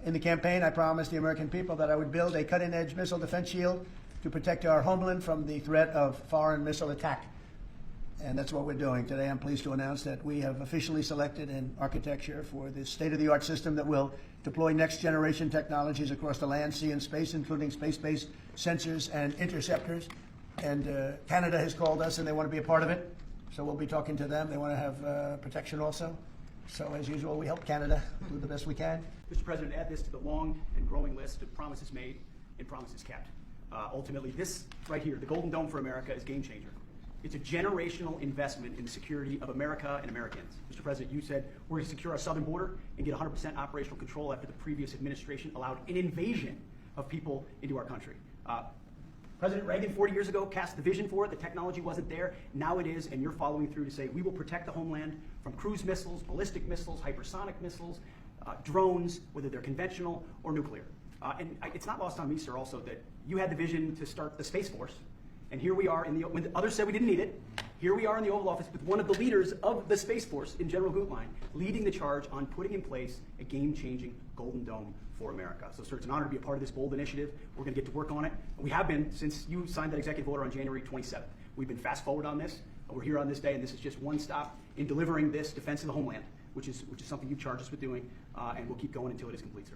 In the campaign, I promised the American people that I would build a cutting-edge missile defense shield to protect our homeland from the threat of foreign missile attack. And that's what we're doing. Today, I'm pleased to announce that we have officially selected an architecture for this state-of-the-art system that will deploy next-generation technologies across the land, sea, and space, including space-based sensors and interceptors. And Canada has called us, and they want to be a part of it. So we'll be talking to them. They want to have protection also. So as usual, we help Canada do the best we can. Mr. President, add this to the long and growing list of promises made and promises kept. Ultimately, this right here, the Golden Dome for America, is game changer. It's a generational investment in the security of America and Americans. Mr. President, you said we're going to secure our southern border and get 100% operational control after the previous administration allowed an invasion of people into our country. President Reagan 40 years ago cast the vision for it. The technology wasn't there. Now it is, and you're following through to say we will protect the homeland from cruise missiles, ballistic missiles, hypersonic missiles, drones, whether they're conventional or nuclear. It's not lost on me, sir, also that you had the vision to start the Space Force. And here we are, when the others said we didn't need it, here we are in the Oval Office with one of the leaders of the Space Force, in General Gutlein, leading the charge on putting in place a game-changing Golden Dome for America. So, sir, it's an honor to be a part of this bold initiative. We're going to get to work on it. We have been since you signed that executive order on January 27th. We've been fast forward on this. We're here on this day, and this is just one stop in delivering this defense of the homeland, which is something you've charged us with doing, and we'll keep going until it is complete, sir.